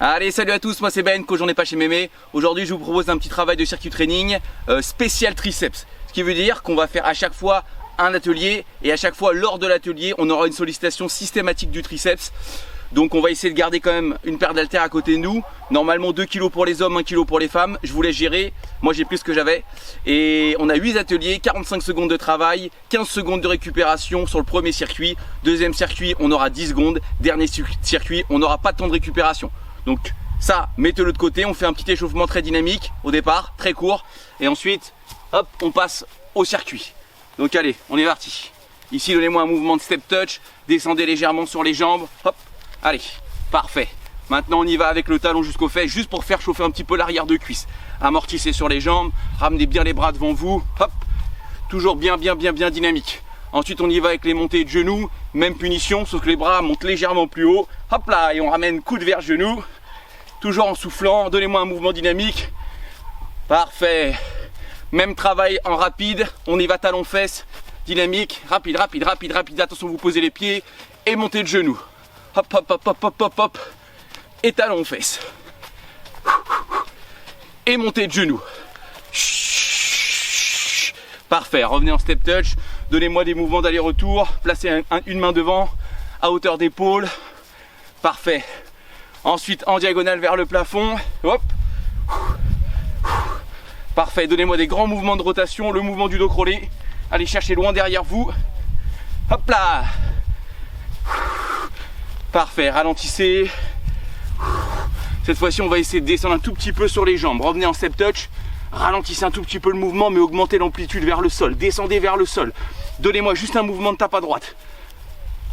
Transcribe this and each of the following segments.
Allez, salut à tous, moi c'est Ben, coach J'en ai pas chez Mémé. Aujourd'hui je vous propose un petit travail de circuit training spécial triceps. Ce qui veut dire qu'on va faire à chaque fois un atelier et à chaque fois lors de l'atelier on aura une sollicitation systématique du triceps. Donc on va essayer de garder quand même une paire d'haltères à côté de nous. Normalement 2 kg pour les hommes, 1 kg pour les femmes. Je vous laisse gérer, moi j'ai plus ce que j'avais. Et on a 8 ateliers, 45 secondes de travail, 15 secondes de récupération sur le premier circuit. Deuxième circuit on aura 10 secondes. Dernier circuit on n'aura pas de temps de récupération. Donc ça, mettez-le de côté, on fait un petit échauffement très dynamique au départ, très court. Et ensuite, hop, on passe au circuit. Donc allez, on est parti. Ici, donnez-moi un mouvement de step touch. Descendez légèrement sur les jambes. Hop, allez, parfait. Maintenant, on y va avec le talon jusqu'aux fesses, juste pour faire chauffer un petit peu l'arrière de cuisse. Amortissez sur les jambes, ramenez bien les bras devant vous. Hop, toujours bien dynamique. Ensuite, on y va avec les montées de genoux. Même punition, sauf que les bras montent légèrement plus haut. Hop là, et on ramène coude vers genou. Toujours en soufflant. Donnez-moi un mouvement dynamique. Parfait. Même travail en rapide. On y va talon-fesses. Dynamique. Rapide. Attention, vous posez les pieds. Et montée de genoux. Hop. Et talon-fesses. Et montée de genoux. Parfait. Revenez en step touch. Donnez-moi des mouvements d'aller-retour. Placez une main devant, à hauteur d'épaule. Parfait. Ensuite, en diagonale vers le plafond. Hop. Parfait. Donnez-moi des grands mouvements de rotation. Le mouvement du dos crawlé. Allez chercher loin derrière vous. Hop là. Parfait. Ralentissez. Cette fois-ci, on va essayer de descendre un tout petit peu sur les jambes. Revenez en step touch. Ralentissez un tout petit peu le mouvement, mais augmentez l'amplitude vers le sol. Descendez vers le sol. Donnez-moi juste un mouvement de tape à droite.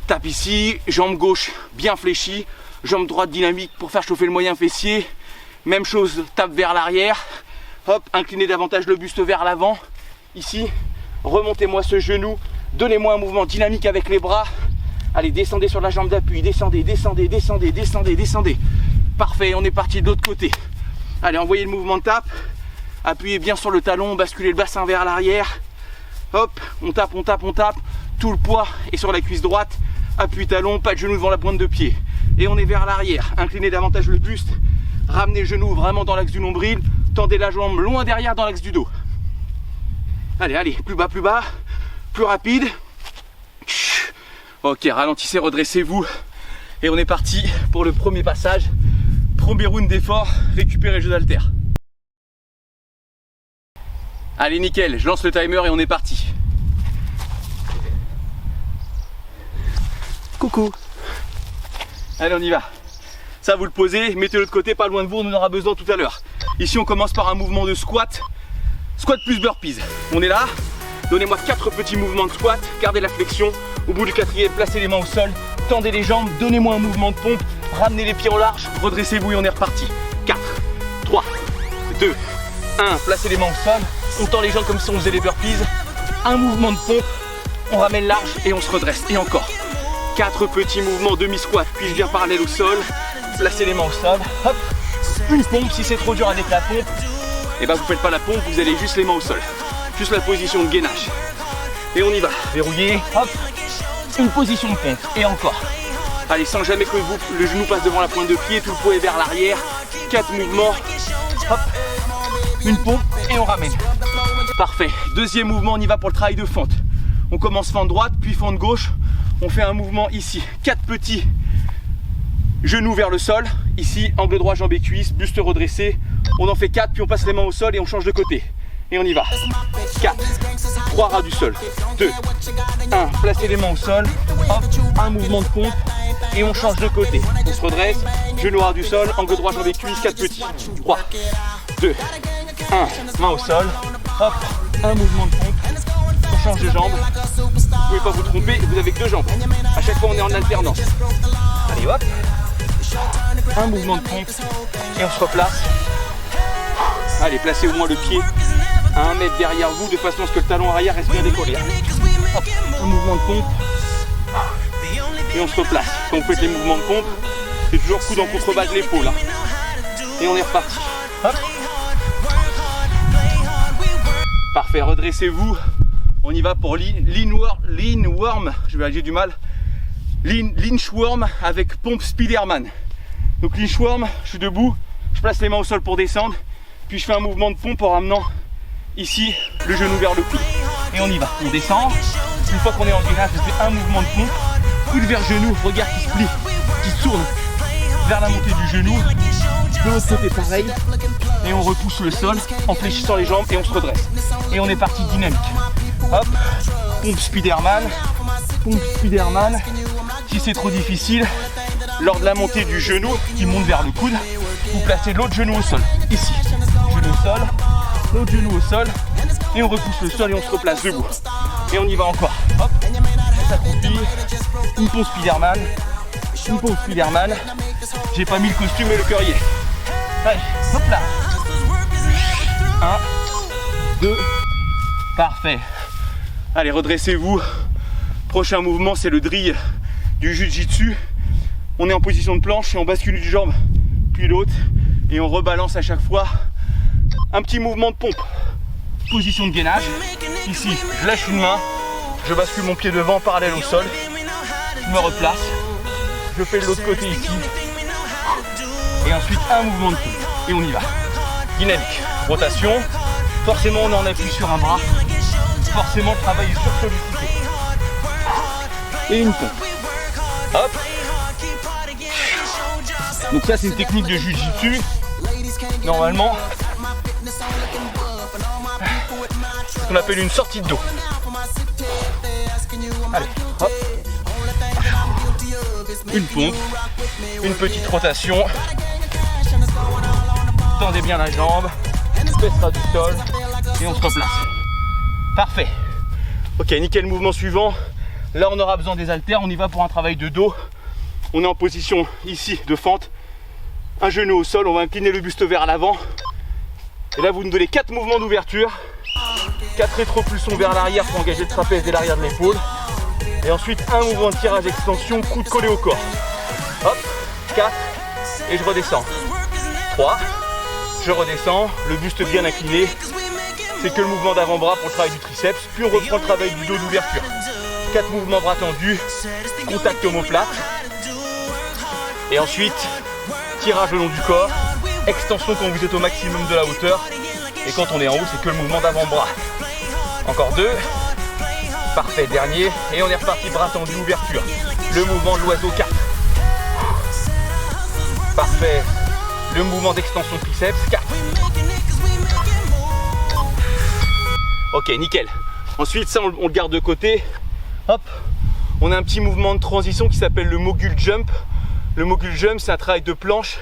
Tape ici, jambe gauche bien fléchie, jambe droite dynamique pour faire chauffer le moyen fessier. Même chose, tape vers l'arrière. Hop, inclinez davantage le buste vers l'avant. Ici, remontez-moi ce genou. Donnez-moi un mouvement dynamique avec les bras. Allez, descendez sur la jambe d'appui. Descendez. Parfait, on est parti de l'autre côté. Allez, envoyez le mouvement de tape. Appuyez bien sur le talon, basculez le bassin vers l'arrière. Hop, on tape. Tout le poids est sur la cuisse droite. Appui talon, pas de genou devant la pointe de pied. Et on est vers l'arrière. Inclinez davantage le buste. Ramenez le genou vraiment dans l'axe du nombril. Tendez la jambe loin derrière dans l'axe du dos. Allez, plus bas, plus rapide. Ok, ralentissez, redressez-vous. Et on est parti pour le premier passage. Premier round d'effort, récupérez le jeu d'haltère. Allez, nickel, je lance le timer et on est parti. Coucou. Allez, on y va. Ça, vous le posez, mettez-le de côté, pas loin de vous, on en aura besoin tout à l'heure. Ici, on commence par un mouvement de squat. Squat plus burpees. On est là. Donnez-moi 4 petits mouvements de squat. Gardez la flexion. Au bout du 4e, placez les mains au sol. Tendez les jambes. Donnez-moi un mouvement de pompe. Ramenez les pieds en large. Redressez-vous et on est reparti. 4, 3, 2, 1. Placez les mains au sol. On tend les jambes comme si on faisait les burpees. Un mouvement de pompe. On ramène large et on se redresse. Et encore. 4 petits mouvements demi-squat. Puis bien parallèle au sol. Placez les mains au sol. Hop. Une pompe. Si c'est trop dur avec la pompe, et ben vous faites pas la pompe, vous allez juste les mains au sol. Juste la position de gainage. Et on y va. Verrouillé. Hop. Une position de pompe. Et encore. Allez, sans jamais que le genou passe devant la pointe de pied. Tout le poids est vers l'arrière. 4 mouvements. Hop. Une pompe et on ramène. Parfait. Deuxième mouvement, on y va pour le travail de fente. On commence fente droite, puis fente gauche. On fait un mouvement ici. 4 petits genoux vers le sol. Ici, angle droit, jambes et cuisses, buste redressé. On en fait 4, puis on passe les mains au sol et on change de côté. Et on y va. 4, 3 ras du sol. 2, 1, placez les mains au sol. Hop, un mouvement de pompe. Et on change de côté. On se redresse. Genoux ras du sol, angle droit, jambes et cuisses, 4 petits. 3, 2, 1, main au sol. Hop, un mouvement de pompe. On change de jambe. Vous ne pouvez pas vous tromper, vous avez que 2 jambes. À chaque fois, on est en alternance. Allez, hop. Un mouvement de pompe. Et on se replace. Allez, placez au moins le pied à 1 mètre derrière vous, de façon à ce que le talon arrière reste bien décollé. Hop, un mouvement de pompe. Et on se replace. Quand vous faites les mouvements de pompe, c'est toujours coude en contrebas de l'épaule. Et on est reparti. Hop. Parfait, redressez-vous. On y va pour lean worm. J'ai du mal. Lynchworm avec pompe Spiderman. Donc l'inchworm, je suis debout, je place les mains au sol pour descendre, puis je fais un mouvement de pompe en ramenant ici le genou vers le coude. Et on y va, on descend. Une fois qu'on est en gainage, je fais un mouvement de pompe, coude vers genou, regard qui se plie, qui se tourne vers la montée du genou. De l'autre côté pareil, et on repousse le sol en fléchissant les jambes et on se redresse. Et on est parti dynamique. Hop, pompe Spiderman, pompe Spiderman. Si c'est trop difficile, lors de la montée du genou qui monte vers le coude, vous placez l'autre genou au sol. Ici, genou au sol, l'autre genou au sol, et on repousse le sol et on se replace debout. Et on y va encore. Hop, on s'accroupit, une pompe Spiderman, une pompe Spiderman. J'ai pas mis le costume et le cœur y est. Allez, hop là. 1, 2, parfait. Allez, redressez-vous. Prochain mouvement, c'est le drill du jiu-jitsu. On est en position de planche et on bascule une jambe puis l'autre et on rebalance à chaque fois. Un petit mouvement de pompe. Position de gainage. Ici, je lâche une main, je bascule mon pied devant parallèle au sol, je me replace, je fais de l'autre côté ici. Et ensuite un mouvement de pompe. Et on y va. Dynamique. Rotation. Forcément on en appuie sur un bras. Forcément le travail est sursollicité. Et une pompe. Hop. Donc ça c'est une technique de jiu-jitsu. Normalement, ce qu'on appelle une sortie de dos. Allez, hop. Une pompe. Une petite rotation. Tendez bien la jambe, baissera du sol et on se replace. Parfait. Ok, nickel, mouvement suivant. Là on aura besoin des haltères, on y va pour un travail de dos. On est en position ici de fente. Un genou au sol, on va incliner le buste vers l'avant. Et là vous nous donnez 4 mouvements d'ouverture. 4 rétropulsions vers l'arrière pour engager le trapèze et l'arrière de l'épaule. Et ensuite un mouvement de tirage extension, coude collé au corps. Hop, 4 et je redescends. 3, je redescends, le buste bien incliné. C'est que le mouvement d'avant-bras pour le travail du triceps. Puis on reprend le travail du dos d'ouverture. 4 mouvements bras tendus, contact omoplate. Et ensuite, tirage le long du corps, extension quand vous êtes au maximum de la hauteur. Et quand on est en haut, c'est que le mouvement d'avant-bras. Encore 2. Parfait, dernier. Et on est reparti, bras tendus, ouverture. Le mouvement de l'oiseau 4. Parfait. Le mouvement d'extension triceps 4. Ok, nickel. Ensuite, ça, on le garde de côté. Hop. On a un petit mouvement de transition qui s'appelle le mogul jump. Le mogul jump, c'est un travail de planche.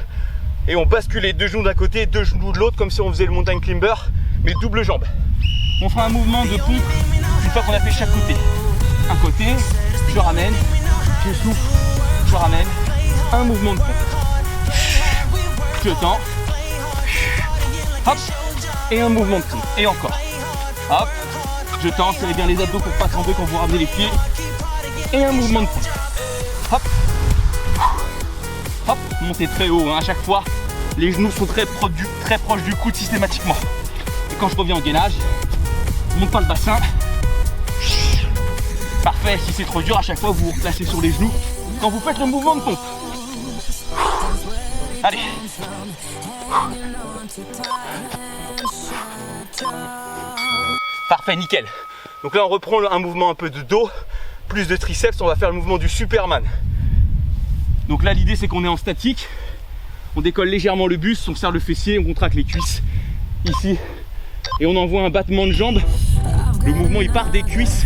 Et on bascule les 2 genoux d'un côté, 2 genoux de l'autre, comme si on faisait le mountain climber, mais double jambe. On fera un mouvement de pompe une fois qu'on a fait chaque côté. Un côté, je ramène, je souffle, je ramène. Un mouvement de pompe. Je tends. Hop. Et un mouvement de pompe. Et encore. Hop. Je tends, serrez bien les abdos pour pas tomber quand vous ramenez les pieds. Et un mouvement de pompe. Hop. Hop. Montez très haut, hein, à chaque fois. Les genoux sont très proches du coude systématiquement. Et quand je reviens en gainage, je monte pas le bassin. Parfait, si c'est trop dur, à chaque fois vous vous replacez sur les genoux quand vous faites le mouvement de pompe. Allez. Parfait, nickel. Donc là on reprend un mouvement un peu de dos, plus de triceps, on va faire le mouvement du Superman. Donc là l'idée c'est qu'on est en statique, on décolle légèrement le buste, on serre le fessier, on contracte les cuisses ici et on envoie un battement de jambes. Le mouvement il part des cuisses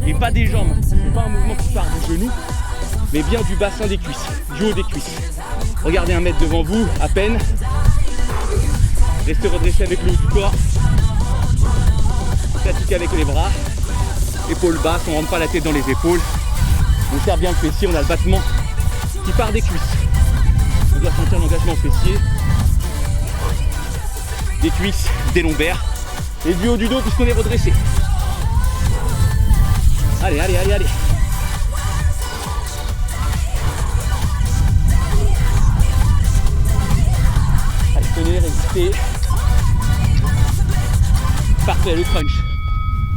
et pas des jambes. C'est pas un mouvement qui part du genou mais bien du bassin des cuisses, du haut des cuisses. Regardez 1 mètre devant vous, à peine. Restez redressé avec le haut du corps. Statique avec les bras. Épaules basses, on ne rentre pas la tête dans les épaules. On serre bien le fessier, on a le battement qui part des cuisses. On doit sentir l'engagement au fessier. Des cuisses, des lombaires. Et du haut du dos puisqu'on est redressé. Allez, allez, allez, allez. Allez, tenez, résistez. Parfait, le crunch.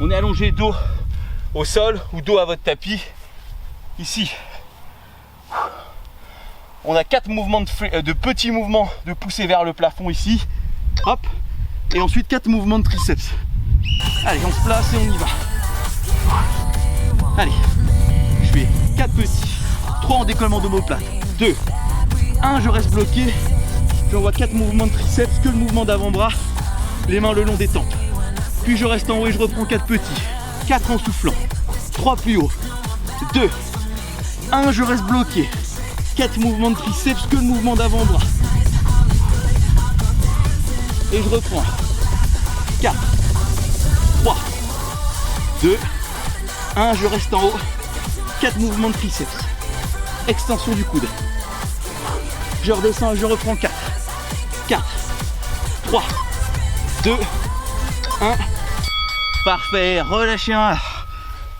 On est allongé dos au sol ou dos à votre tapis. Ici. On a 4 mouvements de petits mouvements de poussée vers le plafond ici. Hop. Et ensuite 4 mouvements de triceps. Allez, on se place et on y va. Allez, je fais 4 petits. 3 en décollement d'omoplate. 2. 1, je reste bloqué. J'envoie 4 mouvements de triceps, que le mouvement d'avant-bras. Les mains le long des tempes. Puis je reste en haut et je reprends 4 petits. 4 en soufflant. 3 plus haut. 2. 1, je reste bloqué. 4 mouvements de triceps, que le mouvement d'avant-bras. Et je reprends. 4. 3. 2. 1, je reste en haut. 4 mouvements de triceps. Extension du coude. Je redescends et je reprends 4. 4. 3. 2. 1. Parfait. Relâchez un.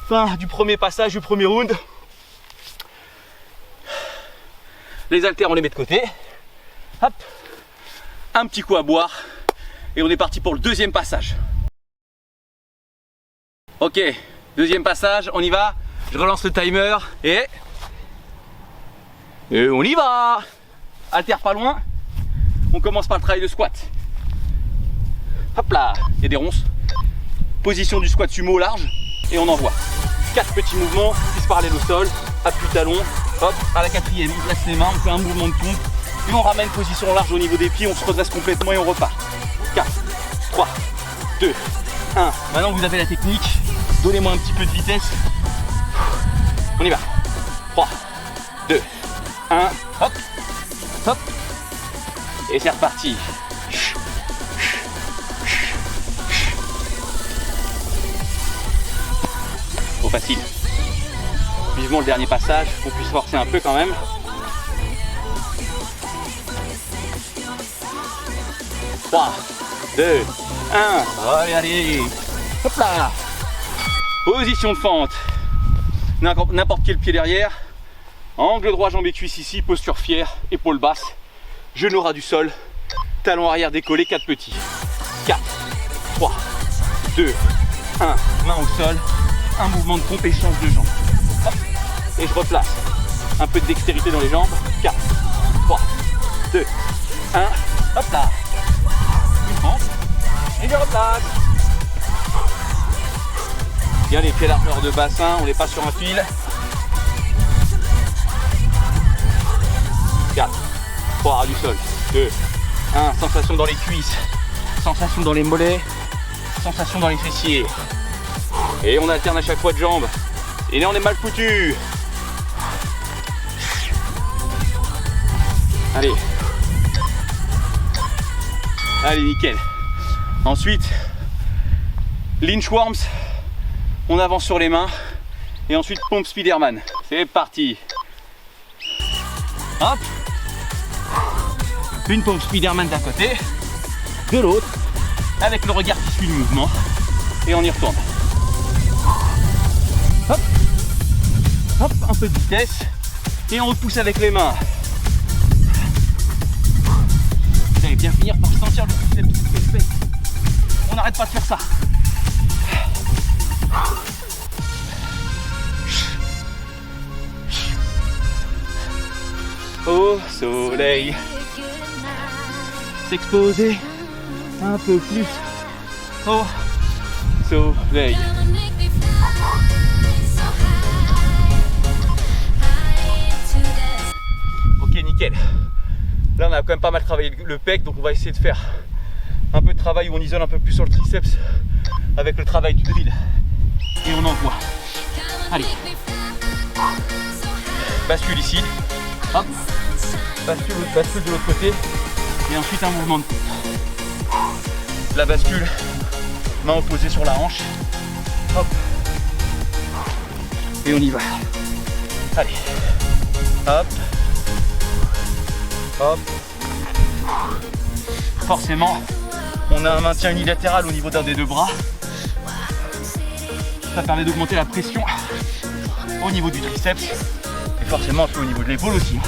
Fin du premier passage, du premier round. Les haltères, on les met de côté. Hop. Un petit coup à boire. Et on est parti pour le deuxième passage. Ok, deuxième passage, on y va. Je relance le timer et on y va. Haltères pas loin. On commence par le travail de squat. Hop là, il y a des ronces. Position du squat sumo au large et on envoie. 4 petits mouvements, cuisses parallèles au sol, appui talon. Hop, à la 4e, on place les mains, on fait un mouvement de pompe et on ramène position large au niveau des pieds, on se redresse complètement et on repart. 4, 3, 2, 1. Maintenant vous avez la technique, donnez-moi un petit peu de vitesse. On y va. 3, 2, 1. Hop, hop. Et c'est reparti. Trop facile. Vivement le dernier passage, qu'on puisse forcer un peu quand même. Trois, 2, 1. Allez, allez. Hop là. Position de fente. N'importe quel pied derrière. Angle droit, jambes et cuisses ici. Posture fière. Épaules basses. Genou ras du sol. Talon arrière décollé. 4 petits. 4, 3, 2, 1. Main au sol. Un mouvement de pompe, échange de jambes. Hop. Et je replace. Un peu de dextérité dans les jambes. 4, 3, 2, 1. Hop là. Une pompe. Et je replace. Bien les pieds largeur de bassin, on n'est pas sur un fil. 4, 3 ras du sol. 2, 1. Sensation dans les cuisses. Sensation dans les mollets. Sensation dans les fessiers. Et on alterne à chaque fois de jambes. Et là on est mal foutu. Allez. Allez, nickel. Ensuite, l'inchworms. On avance sur les mains. Et ensuite, pompe Spiderman. C'est parti. Hop. Une pompe Spiderman d'un côté. De l'autre. Avec le regard qui suit le mouvement. Et on y retourne. Hop, hop, un peu de vitesse et on repousse avec les mains. Vous allez bien finir par sentir le triceps qui se fait. On n'arrête pas de faire ça. Au soleil, s'exposer un peu plus au soleil. Nickel. Là on a quand même pas mal travaillé le pec, donc on va essayer de faire un peu de travail où on isole un peu plus sur le triceps avec le travail du drill. Et on envoie. Allez. Bascule ici. Hop. Bascule de l'autre côté. Et ensuite un mouvement de pompe. La bascule. Main opposée sur la hanche. Hop. Et on y va. Allez. Hop. Hop. Forcément, on a un maintien unilatéral au niveau d'un des deux bras. Ça permet d'augmenter la pression au niveau du triceps et forcément un peu au niveau de l'épaule aussi.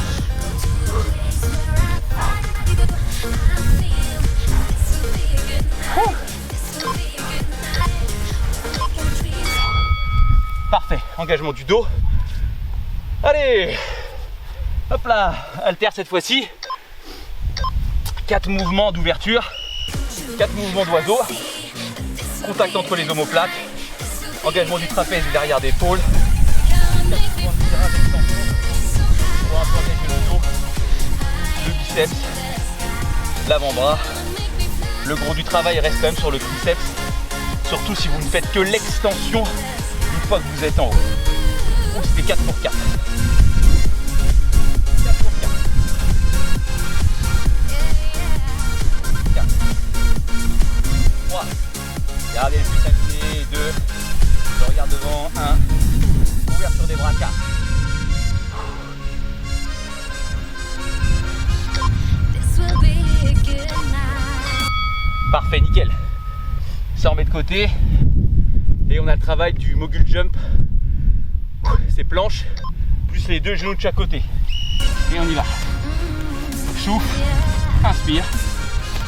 Parfait, engagement du dos. Allez, Hop là, haltère cette fois-ci. 4 mouvements d'ouverture, 4 mouvements d'oiseau, contact entre les omoplates, engagement du trapèze et derrière d'épaule, 4 mouvements de tirage extension pour un peu engager le dos, le biceps, l'avant-bras. Le gros du travail reste quand même sur le triceps, surtout si vous ne faites que l'extension une fois que vous êtes en haut. Donc c'était 4 pour 4. 4 pour 4. 4. 3. Regardez le plus incliné. 2. Je regarde devant. 1. Ouverture des bras. 4. Parfait, nickel. Ça on met de côté. Et on a le travail du mogul jump. C'est planche, plus les 2 genoux de chaque côté. Et on y va. Souffle, inspire,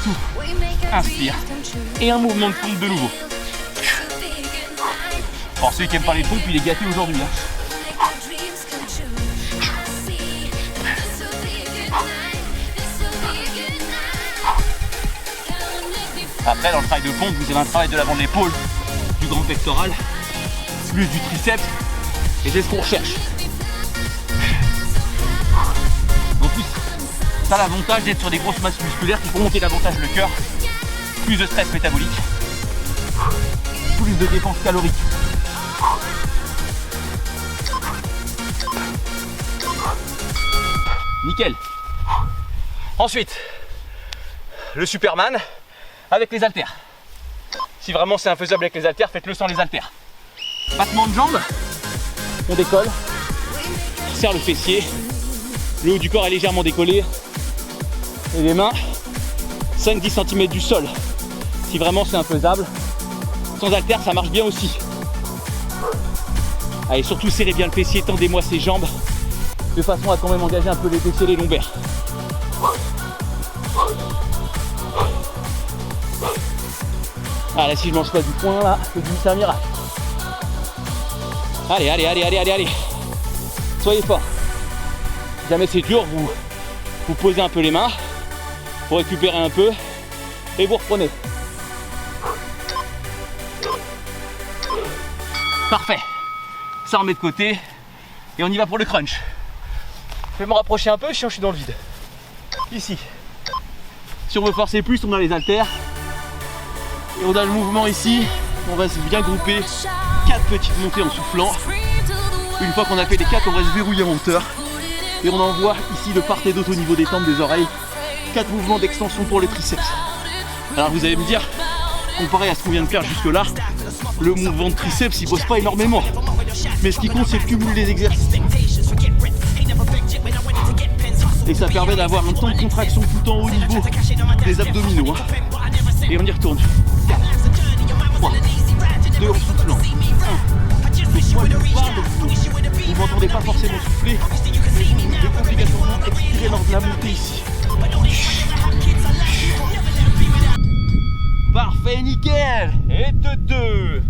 souffle, inspire. Et un mouvement de pompe de nouveau. Alors celui qui n'aime pas les pompes, il est gâté aujourd'hui. Après, dans le travail de pompe, vous avez un travail de l'avant de l'épaule, du grand pectoral, plus du triceps. Et c'est ce qu'on recherche. En plus, ça a l'avantage d'être sur des grosses masses musculaires qui font monter davantage le cœur. Plus de stress métabolique. Plus de dépenses caloriques. Nickel. Ensuite, le Superman avec les haltères. Si vraiment c'est infaisable avec les haltères, faites-le sans les haltères. Battement de jambes. On décolle, on serre le fessier, le haut du corps est légèrement décollé et les mains 5-10 cm du sol. Si vraiment c'est infaisable, sans haltère ça marche bien aussi. Allez, surtout serrez bien le fessier, tendez-moi ces jambes de façon à quand même engager un peu les fessiers et les lombaires. Ah là, si je mange pas du poing là, c'est du faire miracle. Allez, allez, allez, allez, allez, allez. Soyez forts. Si jamais c'est dur, vous posez un peu les mains pour récupérer un peu et vous reprenez. Parfait. Ça on met de côté et on y va pour le crunch. Je vais me rapprocher un peu, sinon je suis dans le vide. Ici. Si on veut forcer plus, on a les haltères. Et on a le mouvement ici. On va se bien grouper. 4 petites montées en soufflant. Une fois qu'on a fait les 4, on va se verrouiller en hauteur. Et on envoie ici de part et d'autre au niveau des tempes, des oreilles. 4 mouvements d'extension pour les triceps. Alors vous allez me dire, comparé à ce qu'on vient de faire jusque là, le mouvement de triceps il bosse pas énormément. Mais ce qui compte c'est le cumul des exercices. Et ça permet d'avoir un temps de contraction tout en haut niveau des abdominaux. Et on y retourne. 4, 3, 2 en soufflant. 1. Moi je parle, vous ne m'entendez pas forcément souffler, mais vous devez obligatoirement expirer lors de la montée ici. Parfait, nickel. Et de 2.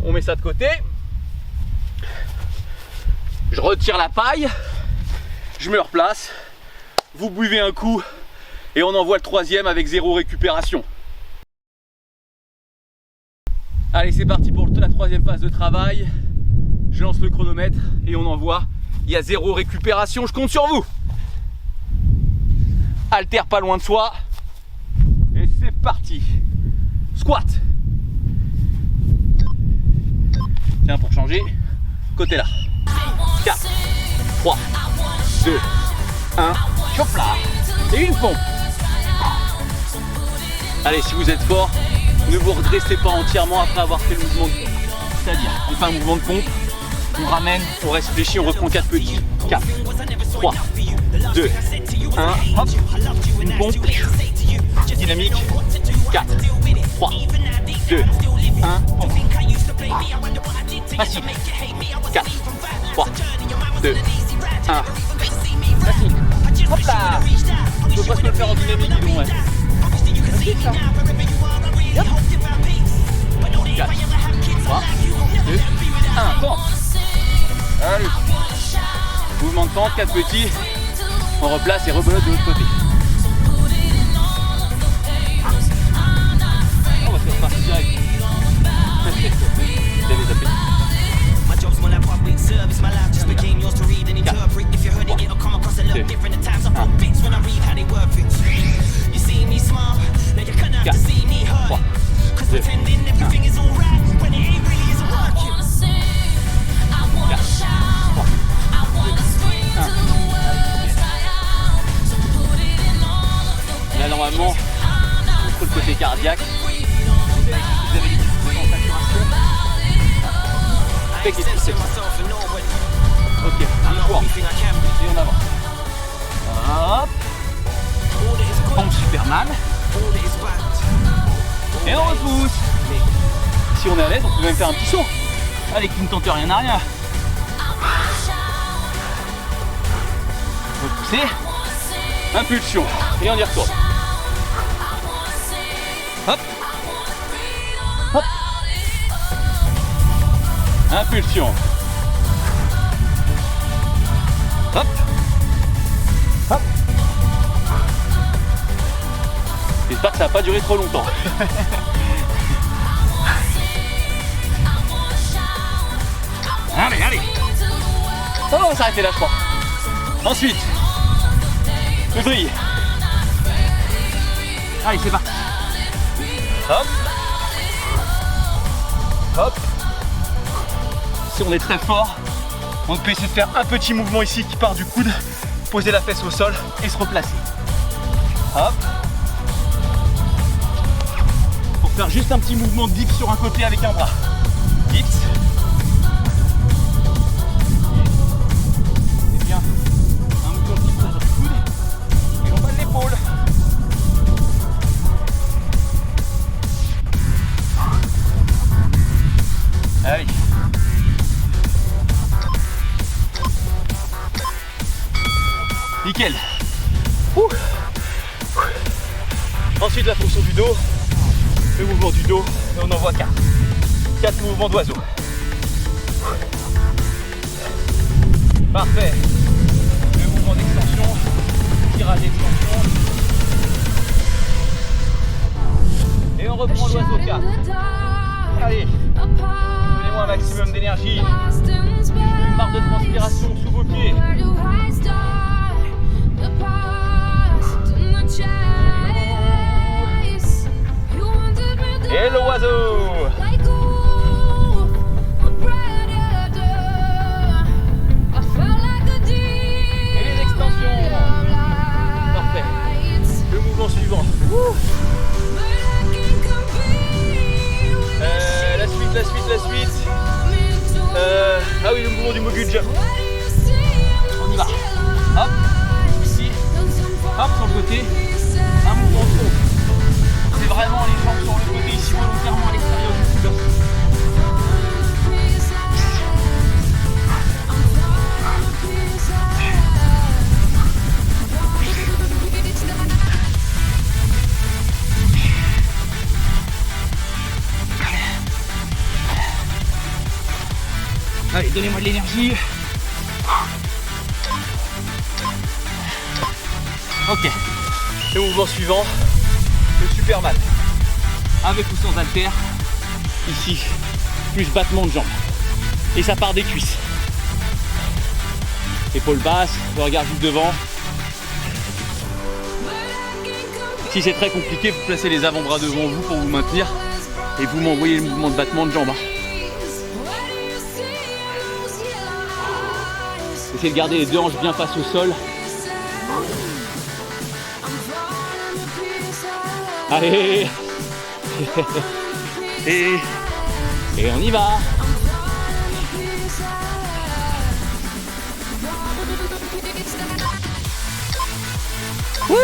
On met ça de côté. Je retire la paille. Je me replace. Vous buvez un coup. Et on envoie le 3e avec 0 récupération. Allez, c'est parti pour la 3e phase de travail. Je lance le chronomètre et on envoie. Il y a 0 récupération, je compte sur vous. Haltère pas loin de soi. Et c'est parti. Squat. Tiens, pour changer, côté là. 4, 3, 2, 1. Hop là. Et une pompe. Allez, si vous êtes fort, ne vous redressez pas entièrement après avoir fait le mouvement de pompe. C'est-à-dire, on fait un mouvement de pompe, on ramène, on reste fléchi, on reprend 4 petits. 4, 3, 2, 1, hop, une pompe, dynamique, 4, 3, 2, 1, pompe. Facile. 4, 3, 2, 1. Facile. Hop là. Je peux presque le faire en dynamique, dis donc, ouais. Facile, ça. Yep. 4, 3, 2, 1. Pompe. Allez. Mouvement de pente, 4 petits. On replace et rebelote de l'autre côté. On va faire partie direct. Vous avez zappé. Là normalement, contre le côté cardiaque, vous avez les difficultés en saturation. Avec les triceps. Ok, une fois. Et en avant. Hop. Pompe Superman. Et on repousse. Si on est à l'aise, on peut même faire un petit saut. Allez, qui ne tente rien à rien. Repousser. Impulsion. Et on y retourne. Hop. Hop. Impulsion. Hop. Hop. J'espère que ça va pas durer trop longtemps. Allez, allez. Oh, on va s'arrêter là, je crois. Ensuite, le drill. Allez, c'est parti. Hop. Hop. Si on est très fort, on peut essayer de faire un petit mouvement ici qui part du coude, poser la fesse au sol et se replacer. Hop. Pour faire juste un petit mouvement de dips sur un côté avec un bras. Dips. C'est bien. Un mouvement de dips sur le coude et on bat l'épaule. Allez. Nickel. Ouh. Ensuite la fonction du dos, le mouvement du dos, et on en voit 4. 4 mouvements d'oiseau. Parfait. Le mouvement d'extension, tirage d'extension. Et on reprend l'oiseau 4. Allez, donnez-moi un maximum d'énergie. Une barre de transpiration sous vos pieds. Et l'oiseau. Et les extensions. Parfait. Le mouvement suivant. La suite. Ah oui, le mouvement du mogul jump. On y va. Hop. Ici. Hop, sur le côté. Un mouvement de fond. C'est vraiment les jambes sur le côté ici, volontairement à l'extérieur du coude. Allez, donnez-moi de l'énergie. Ok. Le mouvement suivant, le Superman. Avec ou sans haltère. Ici, plus battement de jambes. Et ça part des cuisses. Épaules basses, le regard juste devant. Si c'est très compliqué, vous placez les avant-bras devant vous pour vous maintenir. Et vous m'envoyez le mouvement de battement de jambes. Essayez de garder les deux hanches bien face au sol. Allez. Et on y va. Wouh.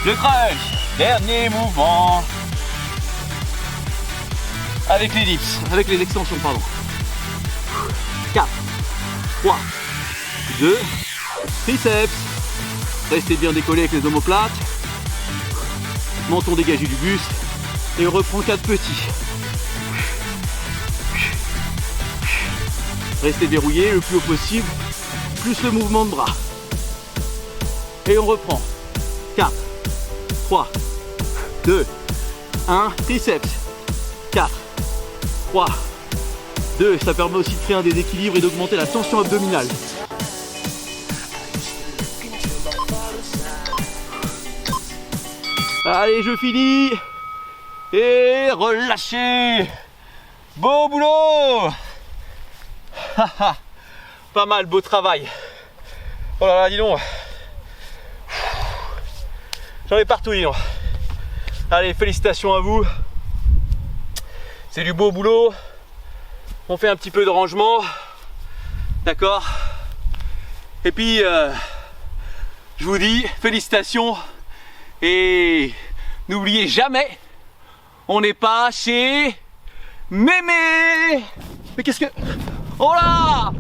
Le crunch. Dernier mouvement. Avec les dips, avec les extensions, pardon. 4, 3, 2, triceps. Restez bien décollé avec les omoplates. Menton dégagé du buste. Et on reprend 4 petits. Restez verrouillé le plus haut possible. Plus le mouvement de bras. Et on reprend. 4, 3, 2, 1. Triceps. 4, 3, 2. Ça permet aussi de créer un déséquilibre et d'augmenter la tension abdominale. Allez, je finis. Et relâchez. Beau boulot. Pas mal, beau travail. Oh là là, dis donc. J'en ai partout, dis donc. Allez, félicitations à vous. C'est du beau boulot. On fait un petit peu de rangement. D'accord. Et puis, je vous dis félicitations. Et n'oubliez jamais, on n'est pas chez Mémé. Mais qu'est-ce que... Oh là!